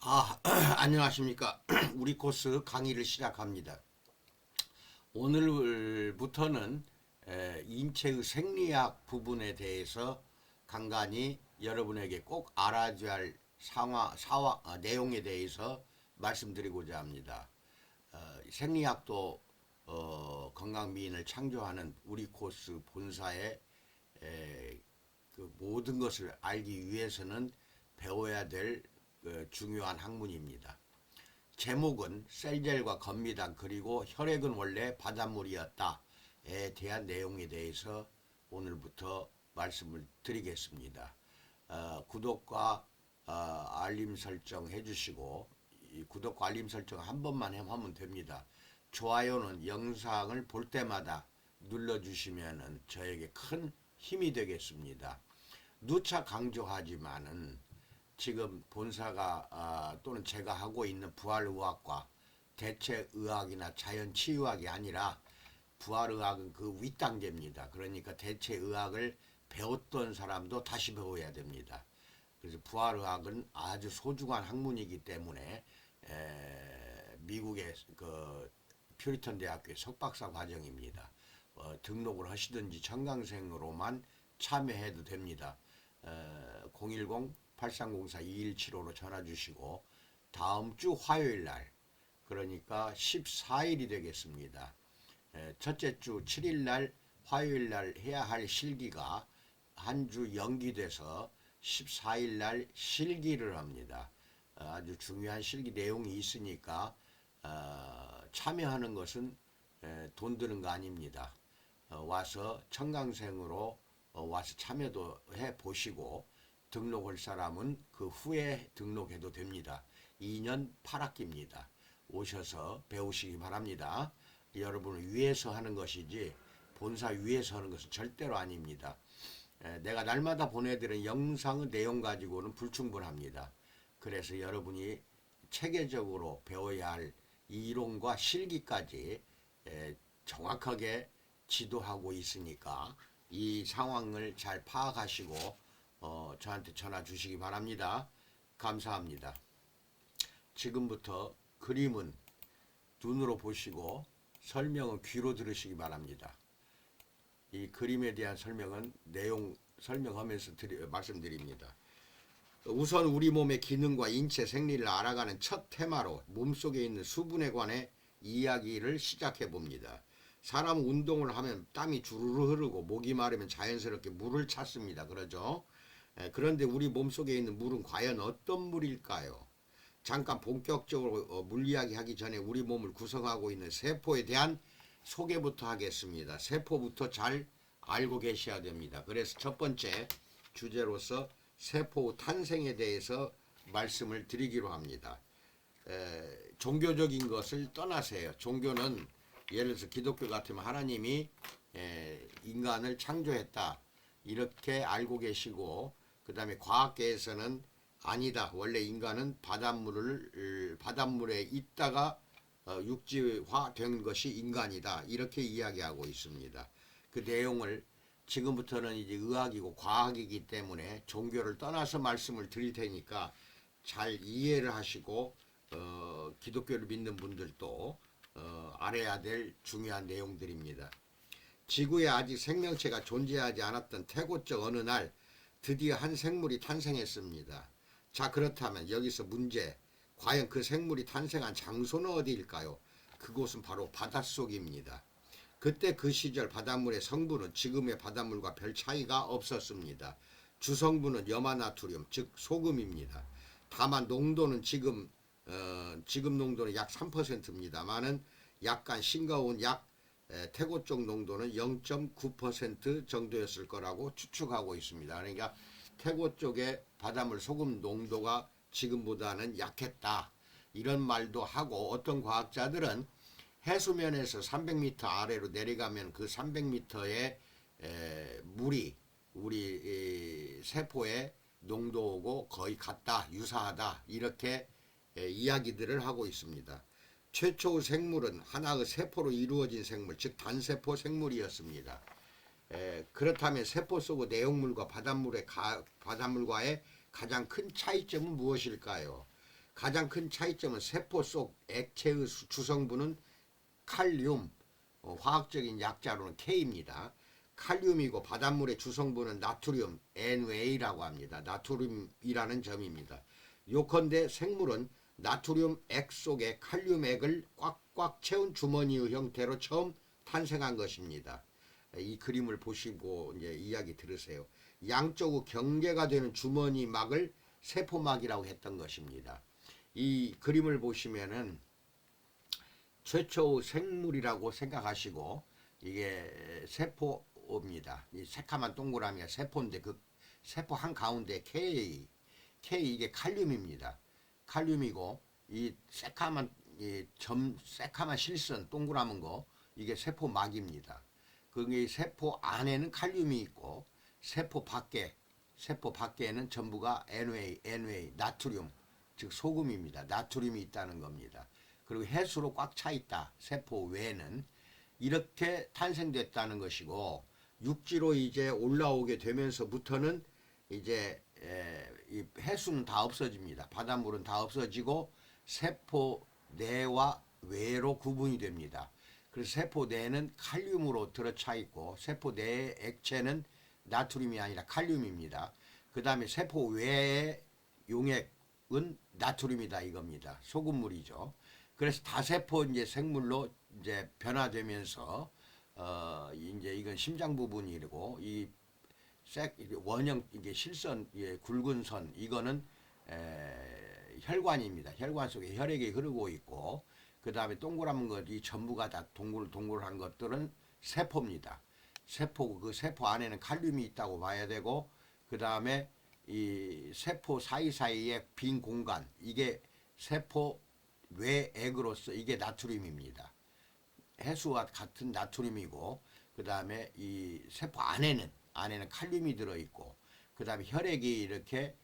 안녕하십니까. 우리 코스 강의를 시작합니다. 오늘부터는 인체의 생리학 부분에 대해서 간간히 여러분에게 꼭 알아줘야 할 내용에 대해서 말씀드리고자 합니다. 생리학도 건강미인을 창조하는 우리 코스 본사의 그 모든 것을 알기 위해서는 배워야 될 중요한 학문입니다. 제목은 셀젤과 건미당 그리고 혈액은 원래 바닷물이었다에 대한 내용에 대해서 오늘부터 말씀을 드리겠습니다. 구독과 알림 설정 해주시고, 이 구독과 알림 설정 한 번만 하면 됩니다. 좋아요는 영상을 볼 때마다 눌러주시면 저에게 큰 힘이 되겠습니다. 누차 강조하지만은 지금 본사가 또는 제가 하고 있는 부활의학과 대체의학이나 자연치유학이 아니라 부활의학은 그 윗단계입니다. 그러니까 대체의학을 배웠던 사람도 다시 배워야 됩니다. 그래서 부활의학은 아주 소중한 학문이기 때문에 미국의 그 퓨리턴 대학교의 석박사 과정입니다. 등록을 하시든지 청강생으로만 참여해도 됩니다. 010-8304-2175로 전화 주시고 다음 주 화요일 날, 그러니까 14일이 되겠습니다. 첫째 주 7일 날 화요일 날 해야 할 실기가 한 주 연기돼서 14일 날 실기를 합니다. 아주 중요한 실기 내용이 있으니까 참여하는 것은 돈 드는 거 아닙니다. 와서 청강생으로 와서 참여도 해 보시고 등록할 사람은 그 후에 등록해도 됩니다. 2년 8학기입니다. 오셔서 배우시기 바랍니다. 여러분을 위해서 하는 것이지 본사 위해서 하는 것은 절대로 아닙니다. 내가 날마다 보내드리는 영상의 내용 가지고는 불충분합니다. 그래서 여러분이 체계적으로 배워야 할 이론과 실기까지 정확하게 지도하고 있으니까 이 상황을 잘 파악하시고 저한테 전화 주시기 바랍니다. 감사합니다. 지금부터 그림은 눈으로 보시고 설명은 귀로 들으시기 바랍니다. 이 그림에 대한 설명은 내용 설명하면서 말씀드립니다. 우선 우리 몸의 기능과 인체 생리를 알아가는 첫 테마로 몸속에 있는 수분에 관해 이야기를 시작해 봅니다. 사람은 운동을 하면 땀이 주르르 흐르고 목이 마르면 자연스럽게 물을 찾습니다. 그러죠? 그런데 우리 몸속에 있는 물은 과연 어떤 물일까요? 잠깐 본격적으로 물 이야기하기 전에 우리 몸을 구성하고 있는 세포에 대한 소개부터 하겠습니다. 세포부터 잘 알고 계셔야 됩니다. 그래서 첫 번째 주제로서 세포 탄생에 대해서 말씀을 드리기로 합니다. 종교적인 것을 떠나세요. 종교는 예를 들어서 기독교 같으면 하나님이 인간을 창조했다 이렇게 알고 계시고, 그 다음에 과학계에서는 아니다, 원래 인간은 바닷물에 있다가 육지화된 것이 인간이다 이렇게 이야기하고 있습니다. 그 내용을 지금부터는 이제 의학이고 과학이기 때문에 종교를 떠나서 말씀을 드릴 테니까 잘 이해를 하시고 기독교를 믿는 분들도 알아야 될 중요한 내용들입니다. 지구에 아직 생명체가 존재하지 않았던 태고적 어느 날 드디어 한 생물이 탄생했습니다. 자, 그렇다면 여기서 문제, 과연 그 생물이 탄생한 장소는 어디일까요? 그곳은 바로 바닷속입니다. 그때 그 시절 바닷물의 성분은 지금의 바닷물과 별 차이가 없었습니다. 주성분은 염화나트륨, 즉 소금입니다. 다만 농도는 지금 농도는 약 3%입니다만은 약간 싱거운 태고 쪽 농도는 0.9% 정도였을 거라고 추측하고 있습니다. 그러니까 태고 쪽의 바닷물 소금 농도가 지금보다는 약했다 이런 말도 하고, 어떤 과학자들은 해수면에서 300m 아래로 내려가면 그 300m의 물이 우리 세포의 농도하고 거의 같다, 유사하다 이렇게 이야기들을 하고 있습니다. 최초의 생물은 하나의 세포로 이루어진 생물, 즉 단세포 생물이었습니다. 그렇다면 세포 속의 내용물과 바닷물과의 가장 큰 차이점은 무엇일까요? 가장 큰 차이점은 세포 속 액체의 주성분은 칼륨, 화학적인 약자로는 K입니다. 칼륨이고 바닷물의 주성분은 나트륨, Na라고 합니다. 나트륨이라는 점입니다. 요컨대 생물은 나트륨 액 속에 칼륨 액을 꽉꽉 채운 주머니의 형태로 처음 탄생한 것입니다. 이 그림을 보시고 이제 이야기 들으세요. 양쪽의 경계가 되는 주머니 막을 세포막이라고 했던 것입니다. 이 그림을 보시면은 최초 생물이라고 생각하시고 이게 세포입니다. 이 새카만 동그라미가 세포인데 그 세포 한 가운데 K 이게 칼륨입니다. 칼륨이고 이 새카만 새카만 실선 동그라문 거 이게 세포막입니다. 그게 세포 안에는 칼륨이 있고 세포 밖에는 전부가 NA, 나트륨, 즉 소금입니다. 나트륨이 있다는 겁니다. 그리고 해수로 꽉 차 있다. 세포 외에는 이렇게 탄생됐다는 것이고 육지로 이제 올라오게 되면서부터는 이제 이 해수는 다 없어집니다. 바닷물은 다 없어지고 세포 내와 외로 구분이 됩니다. 그래서 세포 내는 칼륨으로 들어차 있고 세포 내의 액체는 나트륨이 아니라 칼륨입니다. 그 다음에 세포 외의 용액은 나트륨이다 이겁니다. 소금물이죠. 그래서 다세포 이제 생물로 이제 변화되면서 이제 이건 심장 부분이고 이 원형 이게 실선 굵은 선 이거는 혈관입니다. 혈관 속에 혈액이 흐르고 있고 그 다음에 동그란 것이 전부가 다 동글동글한 것들은 세포입니다. 세포 그 세포 안에는 칼륨이 있다고 봐야 되고 그 다음에 이 세포 사이사이에 빈 공간 이게 세포 외액으로서 이게 나트륨입니다. 해수와 같은 나트륨이고 그 다음에 이 세포 안에는 칼륨이 들어있고 그 다음에 혈액이 이렇게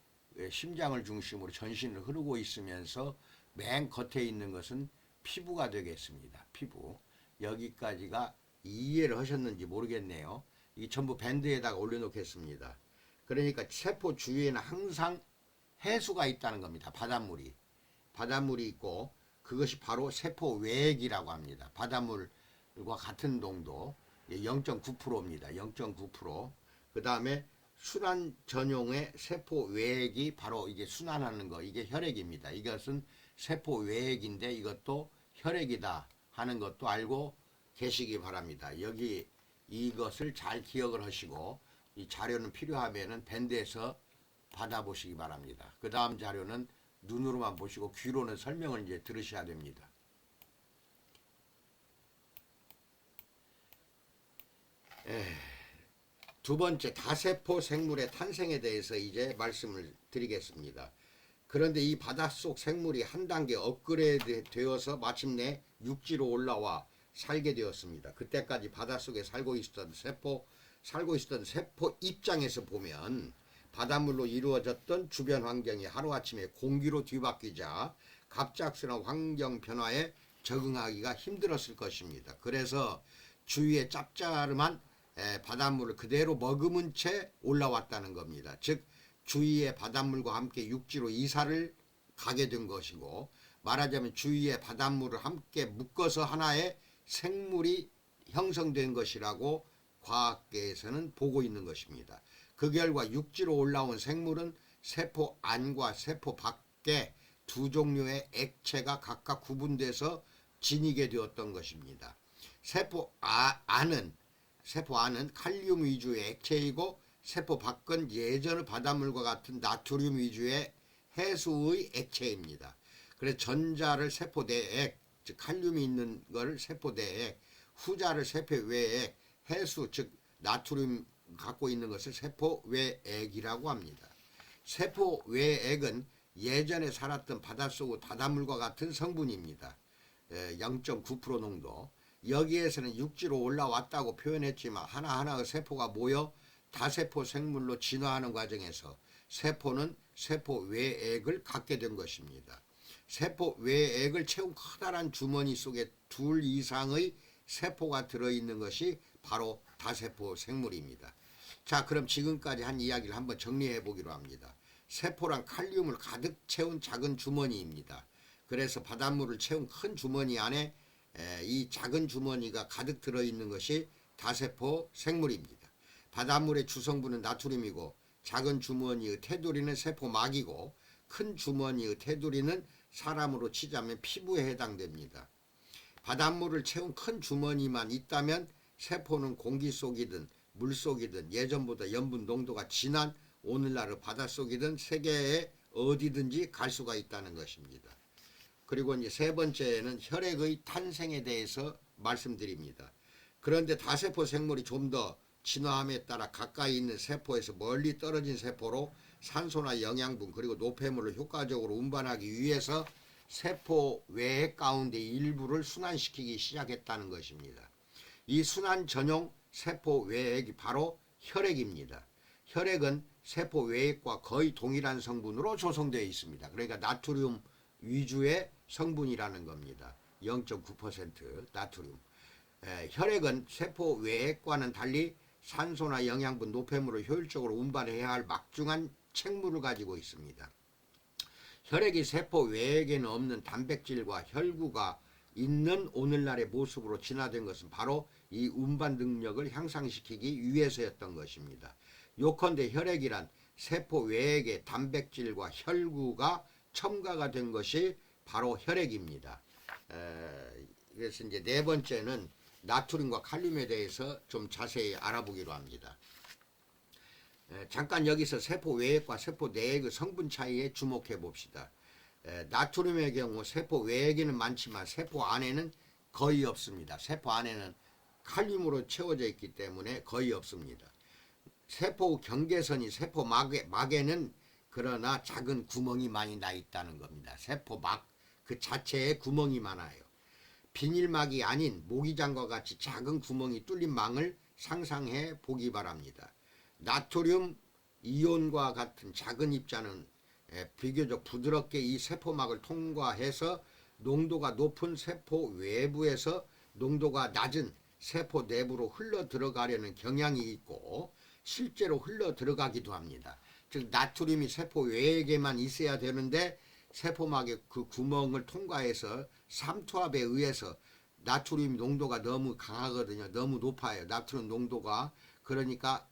심장을 중심으로 전신을 흐르고 있으면서 맨 겉에 있는 것은 피부가 되겠습니다. 피부. 여기까지가 이해를 하셨는지 모르겠네요. 이 전부 밴드에다가 올려놓겠습니다. 그러니까 세포 주위에는 항상 해수가 있다는 겁니다. 바닷물이 있고 그것이 바로 세포 외액이라고 합니다. 바닷물과 같은 농도 0.9%입니다. 0.9%. 그 다음에 순환 전용의 세포 외액이 바로 이게 순환하는 거 이게 혈액입니다. 이것은 세포 외액인데 이것도 혈액이다 하는 것도 알고 계시기 바랍니다. 여기 이것을 잘 기억을 하시고 이 자료는 필요하면은 밴드에서 받아보시기 바랍니다. 그 다음 자료는 눈으로만 보시고 귀로는 설명을 이제 들으셔야 됩니다. 두 번째 다세포 생물의 탄생에 대해서 이제 말씀을 드리겠습니다. 그런데 이 바닷속 생물이 한 단계 업그레이드 되어서 마침내 육지로 올라와 살게 되었습니다. 그때까지 바닷속에 살고 있었던 세포 입장에서 보면 바닷물로 이루어졌던 주변 환경이 하루아침에 공기로 뒤바뀌자 갑작스러운 환경 변화에 적응하기가 힘들었을 것입니다. 그래서 주위에 짭짤한 바닷물을 그대로 머금은 채 올라왔다는 겁니다. 즉 주위의 바닷물과 함께 육지로 이사를 가게 된 것이고 말하자면 주위의 바닷물을 함께 묶어서 하나의 생물이 형성된 것이라고 과학계에서는 보고 있는 것입니다. 그 결과 육지로 올라온 생물은 세포 안과 세포 밖에 두 종류의 액체가 각각 구분돼서 지니게 되었던 것입니다. 세포 안은 칼륨 위주의 액체이고 세포 밖은 예전의 바닷물과 같은 나트륨 위주의 해수의 액체입니다. 그래서 전자를 세포 내액, 즉 칼륨이 있는 것을 세포 내액, 후자를 세포 외액, 해수 즉 나트륨 갖고 있는 것을 세포 외액이라고 합니다. 세포 외액은 예전에 살았던 바닷속 바닷물과 같은 성분입니다. 0.9% 농도. 여기에서는 육지로 올라왔다고 표현했지만 하나하나의 세포가 모여 다세포 생물로 진화하는 과정에서 세포는 세포 외액을 갖게 된 것입니다. 세포 외액을 채운 커다란 주머니 속에 둘 이상의 세포가 들어있는 것이 바로 다세포 생물입니다. 자, 그럼 지금까지 한 이야기를 한번 정리해 보기로 합니다. 세포란 칼륨을 가득 채운 작은 주머니입니다. 그래서 바닷물을 채운 큰 주머니 안에 이 작은 주머니가 가득 들어있는 것이 다세포 생물입니다. 바닷물의 주성분은 나트륨이고 작은 주머니의 테두리는 세포막이고 큰 주머니의 테두리는 사람으로 치자면 피부에 해당됩니다. 바닷물을 채운 큰 주머니만 있다면 세포는 공기 속이든 물 속이든 예전보다 염분 농도가 진한 오늘날의 바닷속이든 세계에 어디든지 갈 수가 있다는 것입니다. 그리고 이제 세 번째는 혈액의 탄생에 대해서 말씀드립니다. 그런데 다세포 생물이 좀 더 진화함에 따라 가까이 있는 세포에서 멀리 떨어진 세포로 산소나 영양분 그리고 노폐물을 효과적으로 운반하기 위해서 세포 외액 가운데 일부를 순환시키기 시작했다는 것입니다. 이 순환 전용 세포 외액이 바로 혈액입니다. 혈액은 세포 외액과 거의 동일한 성분으로 조성되어 있습니다. 그러니까 나트륨 위주의 성분이라는 겁니다. 0.9% 나트륨. 혈액은 세포 외액과는 달리 산소나 영양분, 노폐물을 효율적으로 운반해야 할 막중한 책무를 가지고 있습니다. 혈액이 세포 외액에는 없는 단백질과 혈구가 있는 오늘날의 모습으로 진화된 것은 바로 이 운반 능력을 향상시키기 위해서였던 것입니다. 요컨대 혈액이란 세포 외액에 단백질과 혈구가 첨가가 된 것이 바로 혈액입니다. 그래서 이제 네 번째는 나트륨과 칼륨에 대해서 좀 자세히 알아보기로 합니다. 잠깐 여기서 세포 외액과 세포 내액의 성분 차이에 주목해 봅시다. 나트륨의 경우 세포 외액에는 많지만 세포 안에는 거의 없습니다. 세포 안에는 칼륨으로 채워져 있기 때문에 거의 없습니다. 세포 경계선이 세포 막에는 그러나 작은 구멍이 많이 나 있다는 겁니다. 세포 막 그 자체에 구멍이 많아요. 비닐막이 아닌 모기장과 같이 작은 구멍이 뚫린 망을 상상해 보기 바랍니다. 나트륨 이온과 같은 작은 입자는 비교적 부드럽게 이 세포막을 통과해서 농도가 높은 세포 외부에서 농도가 낮은 세포 내부로 흘러 들어가려는 경향이 있고 실제로 흘러 들어가기도 합니다. 즉 나트륨이 세포 외에게만 있어야 되는데 세포막의 그 구멍을 통과해서 삼투압에 의해서 나트륨 농도가 너무 강하거든요. 너무 높아요. 나트륨 농도가. 그러니까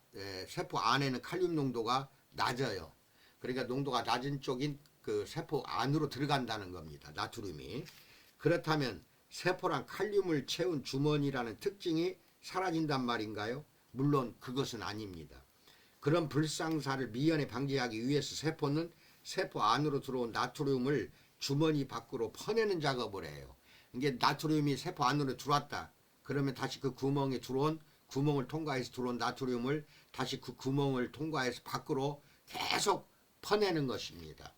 세포 안에는 칼륨 농도가 낮아요. 그러니까 농도가 낮은 쪽인 그 세포 안으로 들어간다는 겁니다. 나트륨이. 그렇다면 세포란 칼륨을 채운 주머니라는 특징이 사라진단 말인가요? 물론 그것은 아닙니다. 그런 불상사를 미연에 방지하기 위해서 세포는 세포 안으로 들어온 나트륨을 주머니 밖으로 퍼내는 작업을 해요. 이게 나트륨이 세포 안으로 들어왔다. 그러면 다시 그 구멍에 들어온 구멍을 통과해서 들어온 나트륨을 다시 그 구멍을 통과해서 밖으로 계속 퍼내는 것입니다.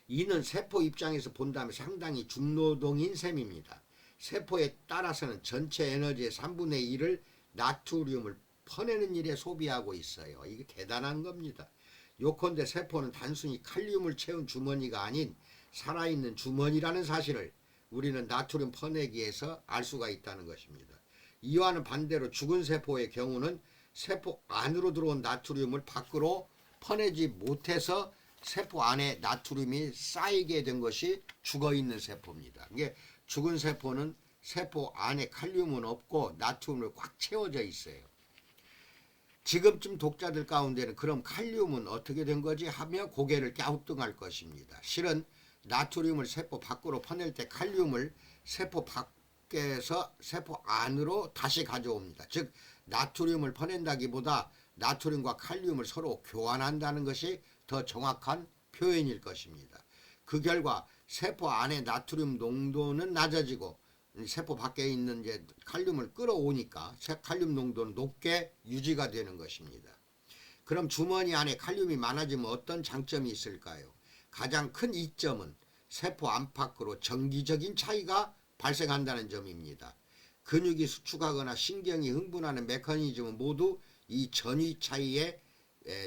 이는 세포 입장에서 본다면 상당히 중노동인 셈입니다. 세포에 따라서는 전체 에너지의 3분의 1을 나트륨을 퍼내는 일에 소비하고 있어요. 이게 대단한 겁니다. 요컨대 세포는 단순히 칼륨을 채운 주머니가 아닌 살아있는 주머니라는 사실을 우리는 나트륨 퍼내기에서 알 수가 있다는 것입니다. 이와는 반대로 죽은 세포의 경우는 세포 안으로 들어온 나트륨을 밖으로 퍼내지 못해서 세포 안에 나트륨이 쌓이게 된 것이 죽어있는 세포입니다. 이게 죽은 세포는 세포 안에 칼륨은 없고 나트륨으로 꽉 채워져 있어요. 지금쯤 독자들 가운데는 그럼 칼륨은 어떻게 된 거지 하며 고개를 갸우뚱할 것입니다. 실은 나트륨을 세포 밖으로 퍼낼 때 칼륨을 세포 밖에서 세포 안으로 다시 가져옵니다. 즉 나트륨을 퍼낸다기보다 나트륨과 칼륨을 서로 교환한다는 것이 더 정확한 표현일 것입니다. 그 결과 세포 안에 나트륨 농도는 낮아지고 세포 밖에 있는 이제 칼륨을 끌어오니까 칼륨 농도는 높게 유지가 되는 것입니다. 그럼 주머니 안에 칼륨이 많아지면 어떤 장점이 있을까요? 가장 큰 이점은 세포 안팎으로 정기적인 차이가 발생한다는 점입니다. 근육이 수축하거나 신경이 흥분하는 메커니즘은 모두 이 전위 차이의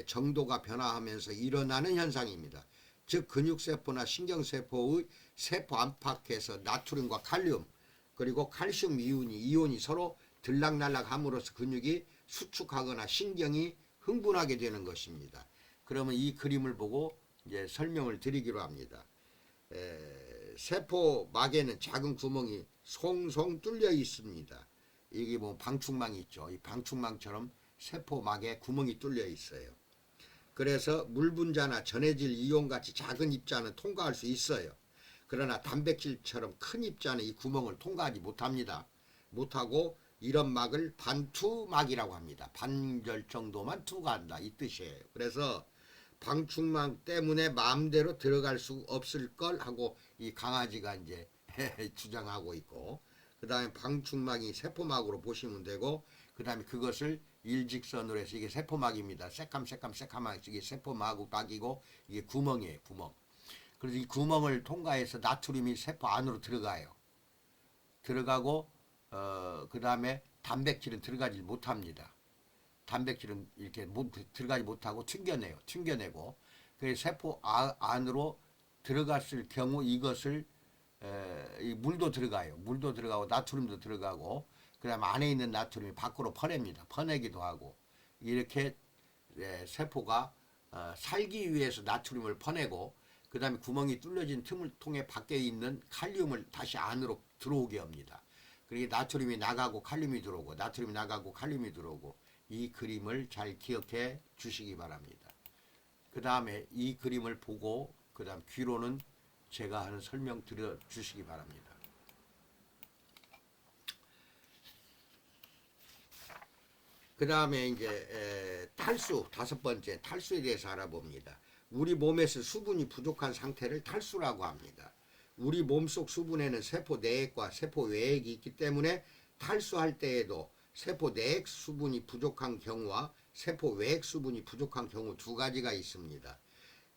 정도가 변화하면서 일어나는 현상입니다. 즉 근육세포나 신경세포의 세포 안팎에서 나트륨과 칼륨 그리고 칼슘 이온이 서로 들락날락 함으로써 근육이 수축하거나 신경이 흥분하게 되는 것입니다. 그러면 이 그림을 보고 이제 설명을 드리기로 합니다. 세포막에는 작은 구멍이 송송 뚫려 있습니다. 이게 뭐 방충망이 있죠. 이 방충망처럼 세포막에 구멍이 뚫려 있어요. 그래서 물 분자나 전해질 이온같이 작은 입자는 통과할 수 있어요. 그러나 단백질처럼 큰 입자는 이 구멍을 통과하지 못합니다. 못하고 이런 막을 반투막이라고 합니다. 반절 정도만 투과한다 이 뜻이에요. 그래서 방충망 때문에 마음대로 들어갈 수 없을 걸 하고 이 강아지가 이제 주장하고 있고, 그 다음에 방충망이 세포막으로 보시면 되고, 그 다음에 그것을 일직선으로 해서 이게 세포막입니다. 새캄 이게 세포막이고 이게 구멍이에요. 구멍. 그래서 이 구멍을 통과해서 나트륨이 세포 안으로 들어가요. 들어가고 그 다음에 단백질은 들어가지 못합니다. 단백질은 이렇게 들어가지 못하고 튕겨내고 그 세포 안으로 들어갔을 경우 이것을 이 물도 들어가고 나트륨도 들어가고 그다음 안에 있는 나트륨이 밖으로 퍼냅니다. 퍼내기도 하고 이렇게 세포가 살기 위해서 나트륨을 퍼내고 그 다음에 구멍이 뚫려진 틈을 통해 밖에 있는 칼륨을 다시 안으로 들어오게 합니다. 그러니까 나트륨이 나가고 칼륨이 들어오고 나트륨이 나가고 칼륨이 들어오고 이 그림을 잘 기억해 주시기 바랍니다. 그 다음에 이 그림을 보고 그 다음 귀로는 제가 하는 설명 드려 주시기 바랍니다. 그 다음에 이제 탈수, 다섯 번째 탈수에 대해서 알아봅니다. 우리 몸에서 수분이 부족한 상태를 탈수라고 합니다. 우리 몸속 수분에는 세포 내액과 세포 외액이 있기 때문에 탈수할 때에도 세포 내액 수분이 부족한 경우와 세포 외액 수분이 부족한 경우 두 가지가 있습니다.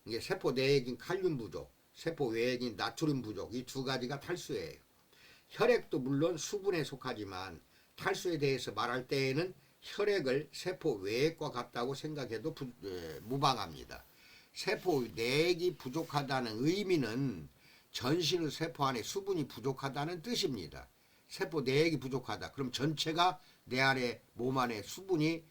이게 세포 내액인 칼륨 부족, 세포 외액인 나트륨 부족, 이 두 가지가 탈수예요. 혈액도 물론 수분에 속하지만 탈수에 대해서 말할 때에는 혈액을 세포 외액과 같다고 생각해도 무방합니다. 세포 내액이 부족하다는 의미는 전신의 세포 안에 수분이 부족하다는 뜻입니다. 세포 내액이 부족하다. 그럼 전체가 내 안에 몸 안에 수분이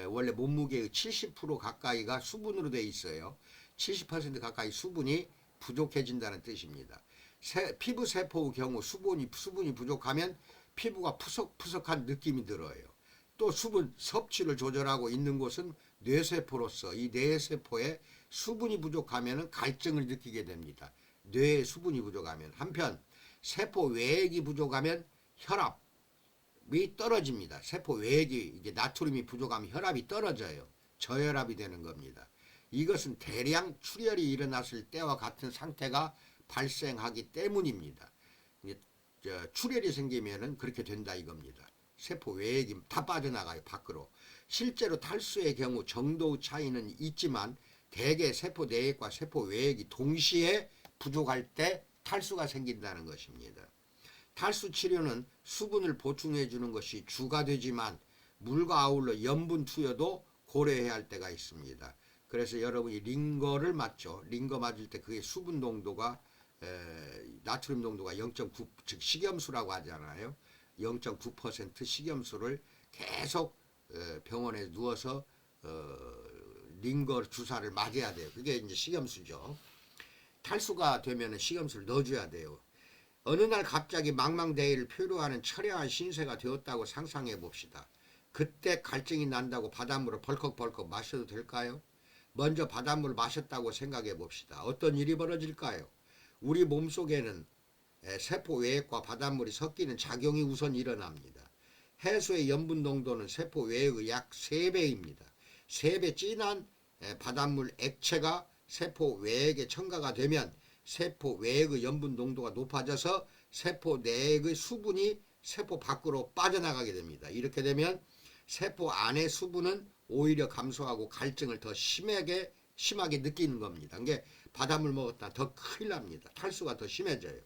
원래 몸무게의 70% 가까이가 수분으로 되어 있어요. 70% 가까이 수분이 부족해진다는 뜻입니다. 피부 세포의 경우 수분이 부족하면 피부가 푸석푸석한 느낌이 들어요. 또 수분 섭취를 조절하고 있는 곳은 뇌세포로서 이 뇌세포에 수분이 부족하면 갈증을 느끼게 됩니다. 뇌에 수분이 부족하면. 한편 세포 외액이 부족하면 혈압이 떨어집니다. 세포 외액이 이게 나트륨이 부족하면 혈압이 떨어져요. 저혈압이 되는 겁니다. 이것은 대량 출혈이 일어났을 때와 같은 상태가 발생하기 때문입니다. 출혈이 생기면은 그렇게 된다 이겁니다. 세포 외액이 다 빠져나가요 밖으로. 실제로 탈수의 경우 정도의 차이는 있지만 대개 세포 내액과 세포 외액이 동시에 부족할 때 탈수가 생긴다는 것입니다. 탈수 치료는 수분을 보충해 주는 것이 주가 되지만 물과 아울러 염분 투여도 고려해야 할 때가 있습니다. 그래서 여러분이 링거를 맞죠. 링거 맞을 때 그게 수분 농도가 나트륨 농도가 0.9 즉 식염수라고 하잖아요. 0.9% 식염수를 계속 병원에 누워서 링거 주사를 맞아야 돼요. 그게 이제 식염수죠. 탈수가 되면 식염수를 넣어줘야 돼요. 어느 날 갑자기 망망대해를 표류하는 처량한 신세가 되었다고 상상해 봅시다. 그때 갈증이 난다고 바닷물을 벌컥벌컥 마셔도 될까요? 먼저 바닷물을 마셨다고 생각해 봅시다. 어떤 일이 벌어질까요? 우리 몸속에는 세포 외액과 바닷물이 섞이는 작용이 우선 일어납니다. 해수의 염분 농도는 세포 외액의 약 3배입니다. 3배 진한 바닷물 액체가 세포 외액에 첨가가 되면 세포 외액의 염분 농도가 높아져서 세포 내액의 수분이 세포 밖으로 빠져나가게 됩니다. 이렇게 되면 세포 안의 수분은 오히려 감소하고 갈증을 더 심하게 느끼는 겁니다. 이게 바닷물 먹었다 더 큰일 납니다. 탈수가 더 심해져요.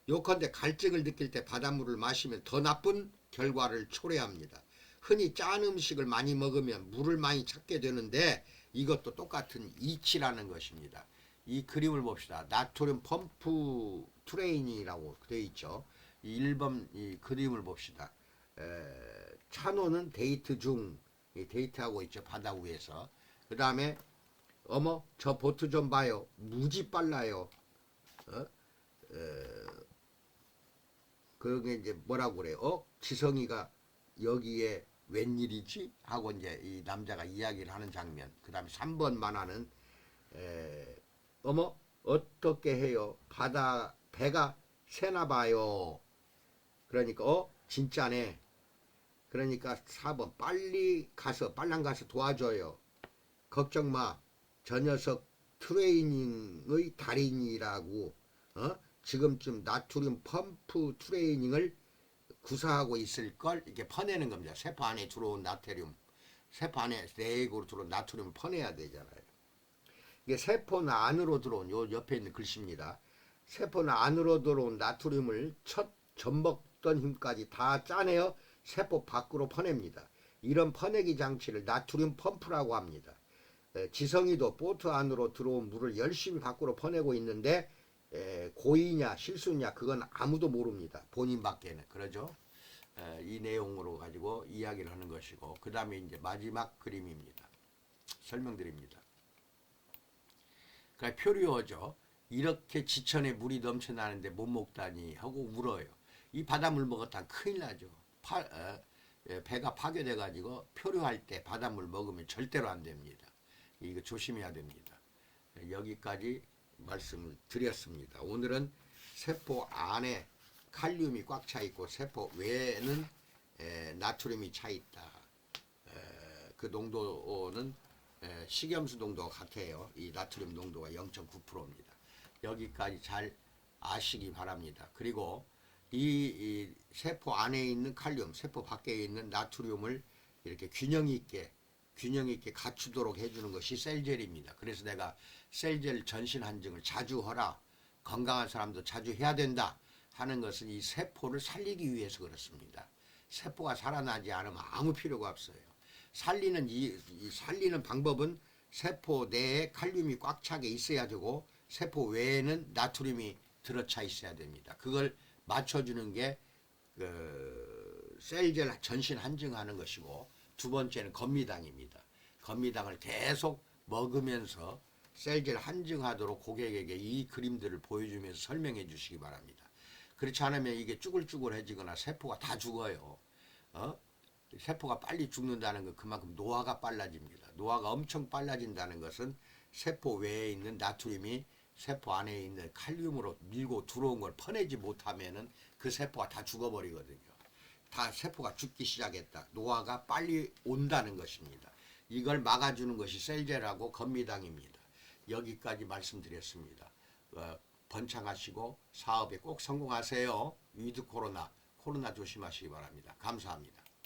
요컨대 갈증을 느낄 때 바닷물을 마시면 더 나쁜 결과를 초래합니다. 흔히 짠 음식을 많이 먹으면 물을 많이 찾게 되는데 이것도 똑같은 이치라는 것입니다. 이 그림을 봅시다. 나트륨 펌프 트레인이라고 되어 있죠. 1번 이 그림을 봅시다. 찬호는 데이트하고 있죠. 바다 위에서. 그 다음에 어머 저 보트 좀 봐요. 무지 빨라요. 어? 그게 이제 뭐라고 그래요? 지성이가 여기에 웬일이지? 하고 이제 이 남자가 이야기를 하는 장면. 그 다음에 3번 만화는 어머 어떻게 해요? 바다 배가 새나 봐요. 그러니까 진짜네. 그러니까 4번 빨랑 가서 도와줘요. 걱정 마. 저 녀석 트레이닝의 달인이라고. 지금쯤 나트륨 펌프 트레이닝을 구사하고 있을 걸 이렇게 퍼내는 겁니다. 세포 안에 들어온 나트륨, 세포 안에 내액으로 들어온 나트륨을 퍼내야 되잖아요. 이게 세포 안으로 들어온 요 옆에 있는 글씨입니다. 세포 안으로 들어온 나트륨을 첫 젖먹던 힘까지 다 짜내어 세포 밖으로 퍼냅니다. 이런 퍼내기 장치를 나트륨 펌프라고 합니다. 지성이도 보트 안으로 들어온 물을 열심히 밖으로 퍼내고 있는데 고의냐 실수냐 그건 아무도 모릅니다. 본인밖에는. 그러죠. 이 내용으로 가지고 이야기를 하는 것이고, 그 다음에 이제 마지막 그림입니다. 설명드립니다. 그러니까 표류어죠. 이렇게 지천에 물이 넘쳐나는데 못 먹다니 하고 울어요. 이 바닷물 먹었다면 큰일 나죠. 배가 파괴돼 가지고 표류할 때 바닷물 먹으면 절대로 안 됩니다. 이거 조심해야 됩니다. 여기까지 말씀을 드렸습니다. 오늘은 세포 안에 칼륨이 꽉 차 있고 세포 외에는 나트륨이 차 있다. 그 농도는 식염수 농도가 같아요. 이 나트륨 농도가 0.9%입니다. 여기까지 잘 아시기 바랍니다. 그리고 이 세포 안에 있는 칼륨, 세포 밖에 있는 나트륨을 이렇게 균형 있게 갖추도록 해주는 것이 셀젤입니다. 그래서 내가 셀젤 전신 한증을 자주 하라, 건강한 사람도 자주 해야 된다 하는 것은 이 세포를 살리기 위해서 그렇습니다. 세포가 살아나지 않으면 아무 필요가 없어요. 살리는 방법은 세포 내에 칼륨이 꽉 차게 있어야 되고 세포 외에는 나트륨이 들어차 있어야 됩니다. 그걸 맞춰주는 게 셀젤 전신 한증하는 것이고, 두 번째는 건미당입니다. 건미당을 계속 먹으면서 셀젤 한증하도록 고객에게 이 그림들을 보여주면서 설명해 주시기 바랍니다. 그렇지 않으면 이게 쭈글쭈글해지거나 세포가 다 죽어요. 세포가 빨리 죽는다는 건 그만큼 노화가 빨라집니다. 노화가 엄청 빨라진다는 것은 세포 외에 있는 나트륨이 세포 안에 있는 칼륨으로 밀고 들어온 걸 퍼내지 못하면은 그 세포가 다 죽어버리거든요. 다 세포가 죽기 시작했다. 노화가 빨리 온다는 것입니다. 이걸 막아주는 것이 셀젤하고 건미당입니다. 여기까지 말씀드렸습니다. 번창하시고 사업에 꼭 성공하세요. 위드 코로나 조심하시기 바랍니다. 감사합니다.